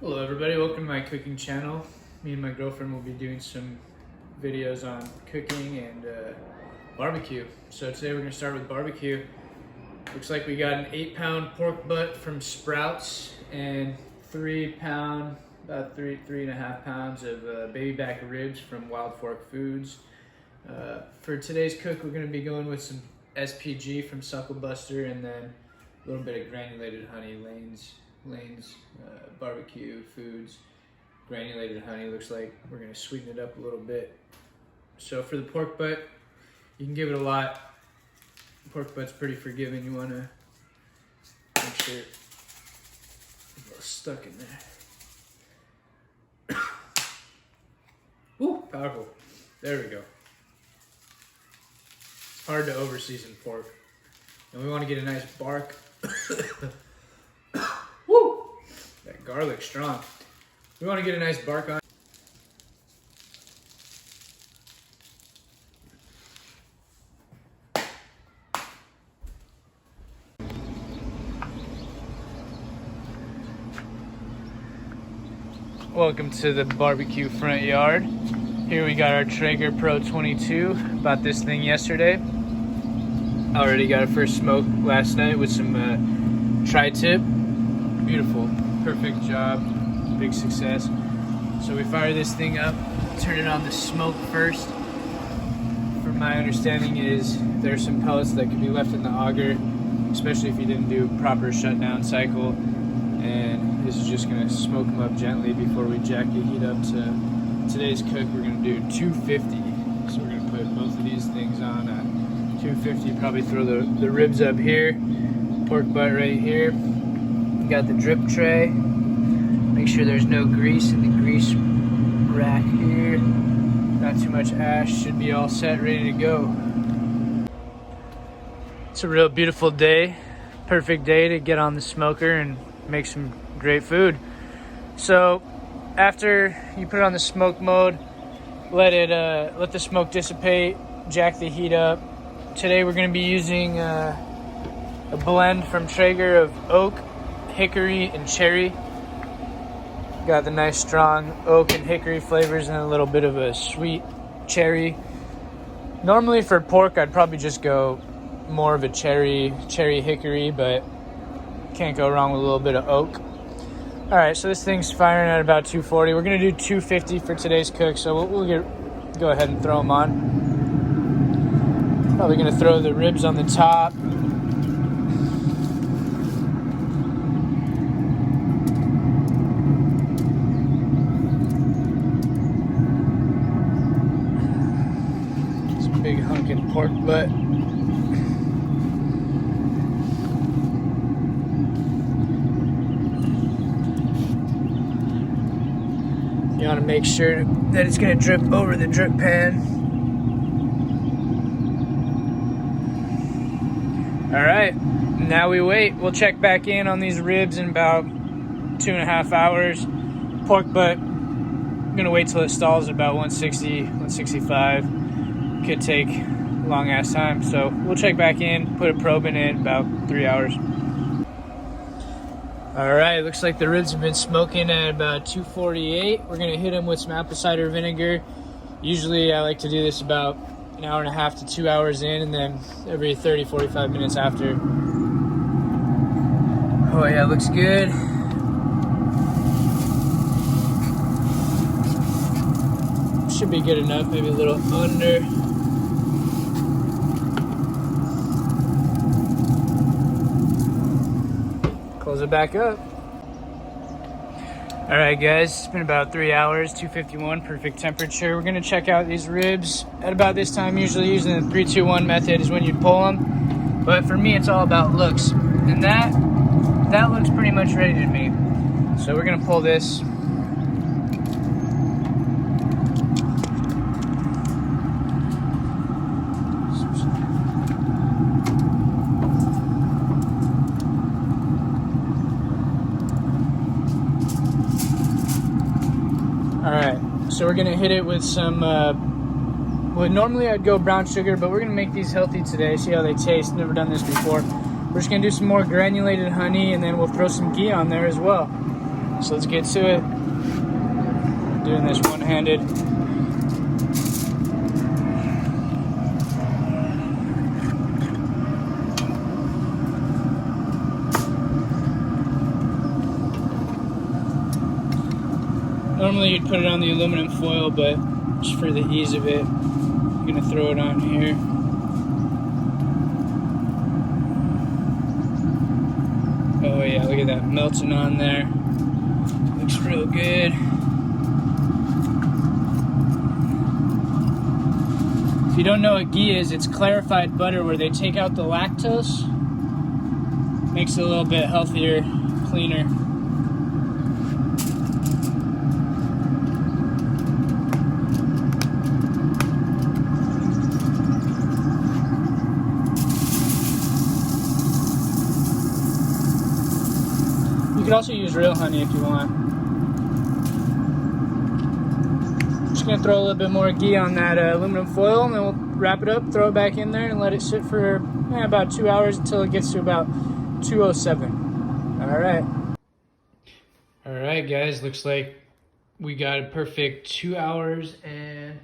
Hello everybody, welcome to my cooking channel. Me and my girlfriend will be doing some videos on cooking and barbecue. So today we're going to start with barbecue. Looks like we got an 8-pound pork butt from Sprouts and 3-pound, about 3.5 pounds of babyback ribs from Wild Fork Foods. For today's cook, we're going to be going with some SPG from Suckle Buster and then a little bit of granulated honey, Lane's barbecue foods. Granulated honey. Looks like we're going to sweeten it up a little bit. So for the pork butt, you can give it a lot. Pork butt's pretty forgiving. You want to make sure it's a little stuck in there. Ooh, powerful. There we go. It's hard to over-season pork. And we want to get a nice bark. Woo! That garlic's strong. We want to get a nice bark on. Welcome to the barbecue front yard. Here we got our Traeger Pro 22. Bought this thing yesterday. Already got a first smoke last night with some tri-tip. Beautiful, perfect job, big success. So we fire this thing up, turn it on the smoke first. From my understanding is there's some pellets that could be left in the auger, especially if you didn't do proper shutdown cycle. And this is just gonna smoke them up gently before we jack the heat up to today's cook. We're gonna do 250. So we're gonna put both of these things on 250, probably throw the ribs up here, pork butt right here. Got the drip tray. Make sure there's no grease in the grease rack here. Not too much ash. Should be all set, ready to go. It's a real beautiful day. Perfect day to get on the smoker and make some great food. So after you put it on the smoke mode, let the smoke dissipate, jack the heat up. Today we're going to be using a blend from Traeger of oak, hickory, and cherry. Got the nice strong oak and hickory flavors and a little bit of a sweet cherry. Normally for pork I'd probably just go more of a cherry hickory, but can't go wrong with a little bit of oak. Alright, so this thing's firing at about 240. We're going to do 250 for today's cook, so we'll go ahead and throw them on. Probably going to throw the ribs on the top. Big hunkin' pork butt. You want to make sure that it's going to drip over the drip pan. All right, now we wait. We'll check back in on these ribs in about 2.5 hours. Pork butt, I'm going to wait till it stalls at about 160, 165. Could take a long ass time, so we'll check back in, put a probe in it, about 3 hours. All right, looks like the ribs have been smoking at about 248. We're gonna hit them with some apple cider vinegar. Usually I like to do this about an hour and a half to 2 hours in, and then every 30-45 minutes after. Oh yeah, looks good. Should be good enough, maybe a little under. Close it back up. All right, guys, it's been about 3 hours, 251, perfect temperature. We're gonna check out these ribs at about this time. Usually using the 3-2-1 method is when you pull them, but for me, it's all about looks, and that looks pretty much ready to me. So we're gonna pull this. Alright, so we're gonna hit it with some, well, normally I'd go brown sugar, but we're gonna make these healthy today, see how they taste. Never done this before. We're just gonna do some more granulated honey, and then we'll throw some ghee on there as well. So let's get to it. Doing this one-handed. Normally you'd put it on the aluminum foil, but just for the ease of it, I'm gonna throw it on here. Oh yeah, look at that melting on there. Looks real good. If you don't know what ghee is, it's clarified butter where they take out the lactose. Makes it a little bit healthier, cleaner. You could also use real honey if you want. Just gonna throw a little bit more ghee on that aluminum foil, and then we'll wrap it up, throw it back in there, and let it sit for about 2 hours until it gets to about 207. All right. All right, guys, looks like we got a perfect 2 hours and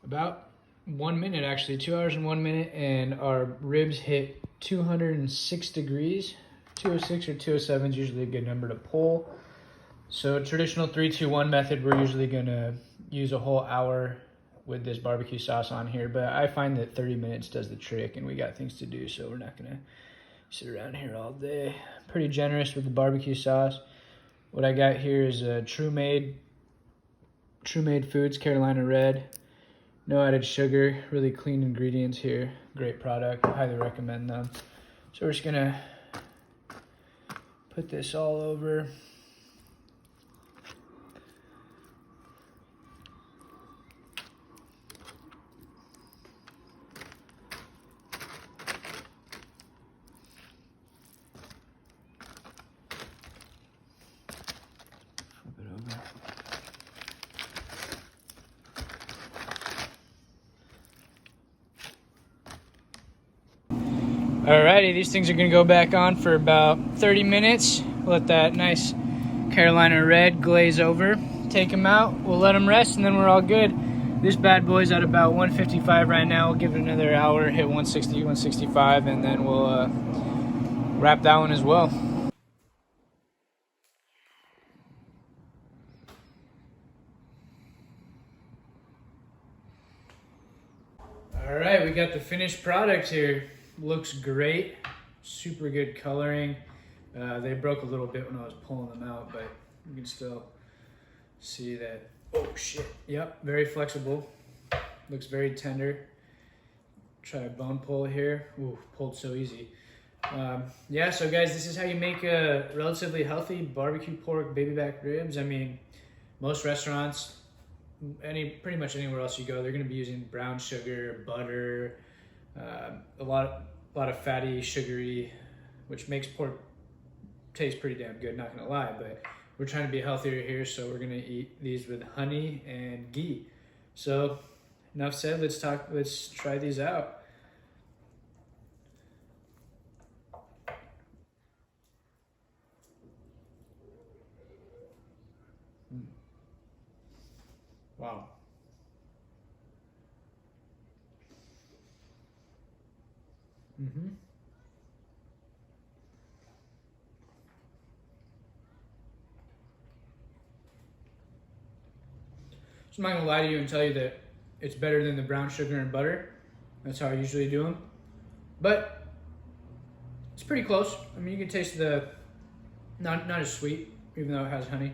about 1 minute, actually, 2 hours and 1 minute, and our ribs hit 206 degrees. 206 or 207 is usually a good number to pull. So traditional 3-2-1 method, we're usually gonna use a whole hour with this barbecue sauce on here, but I find that 30 minutes does the trick, and we got things to do, so we're not gonna sit around here all day. Pretty generous with the barbecue sauce. What I got here is a True Made Foods Carolina Red. No added sugar, really clean ingredients here. Great product, highly recommend them. So we're just gonna put this all over. Flip it over. Alrighty, these things are gonna go back on for about 30 minutes. Let that nice Carolina Red glaze over. Take them out, we'll let them rest, and then we're all good. This bad boy's at about 155 right now. We'll give it another hour, hit 160, 165, and then we'll wrap that one as well. Alright, we got the finished product here. Looks great, super good coloring. They broke a little bit when I was pulling them out, but you can still see that. Oh shit, yep, very flexible. Looks very tender. Try a bone pull here. Ooh, pulled so easy. Yeah, so guys, this is how you make a relatively healthy barbecue pork baby back ribs. I mean, most restaurants, pretty much anywhere else you go, they're gonna be using brown sugar, butter, a lot of fatty, sugary, which makes pork taste pretty damn good, not gonna lie, but we're trying to be healthier here, so we're gonna eat these with honey and ghee. So enough said, let's try these out. Wow. Mm-hmm. So I'm not gonna lie to you and tell you that it's better than the brown sugar and butter. That's how I usually do them. But it's pretty close. I mean, you can taste the, not as sweet, even though it has honey.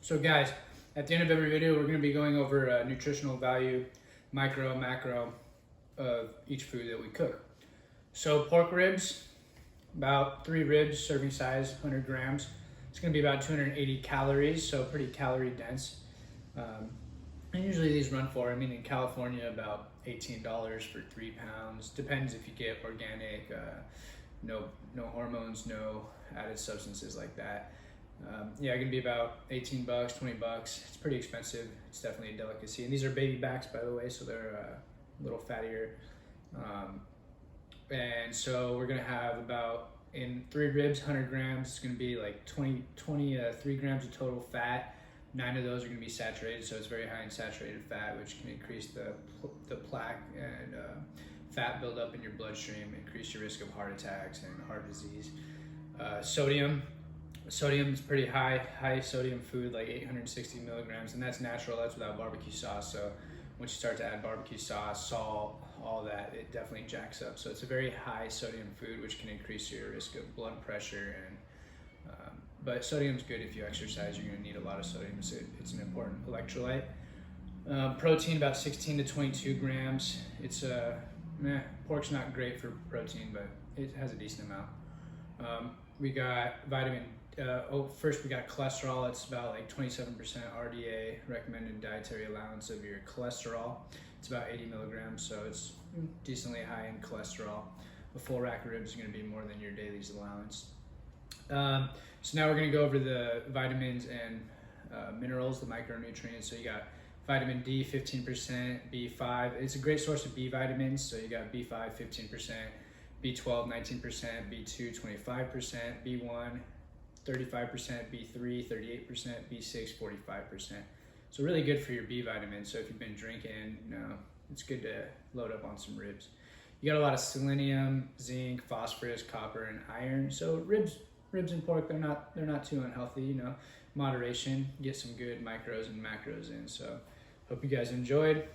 So guys, at the end of every video, we're gonna be going over nutritional value, micro, macro of each food that we cook. So pork ribs, about 3 ribs, serving size, 100 grams. It's gonna be about 280 calories, so pretty calorie dense. And usually these run for, I mean in California, about $18 for 3 pounds. Depends if you get organic, no hormones, no added substances like that. Yeah, it can be about 18 bucks, 20 bucks. It's pretty expensive. It's definitely a delicacy. And these are baby backs, by the way, so they're a little fattier. And so we're gonna have about, in 3 ribs, 100 grams. It's gonna be like 3 grams of total fat. 9 of those are gonna be saturated, so it's very high in saturated fat, which can increase the plaque and fat buildup in your bloodstream, increase your risk of heart attacks and heart disease. Sodium is pretty high sodium food, like 860 milligrams, and that's natural, that's without barbecue sauce. So once you start to add barbecue sauce, salt, all that, it definitely jacks up. So it's a very high sodium food, which can increase your risk of blood pressure. And but sodium's good if you exercise. You're gonna need a lot of sodium, so it's an important electrolyte. Protein, about 16 to 22 grams. It's pork's not great for protein, but it has a decent amount. We got vitamin, first we got cholesterol. It's about like 27% RDA, recommended dietary allowance of your cholesterol. It's about 80 milligrams, so it's decently high in cholesterol. A full rack of ribs is gonna be more than your daily's allowance. So now we're gonna go over the vitamins and minerals, the micronutrients. So you got vitamin D, 15%, B5. It's a great source of B vitamins. So you got B5, 15%, B12, 19%, B2, 25%, B1, 35%, B3, 38%, B6, 45%. So really good for your B vitamins. So if you've been drinking, it's good to load up on some ribs. You got a lot of selenium, zinc, phosphorus, copper, and iron. So ribs and pork, they're not too unhealthy. Moderation, get some good micros and macros in. So hope you guys enjoyed.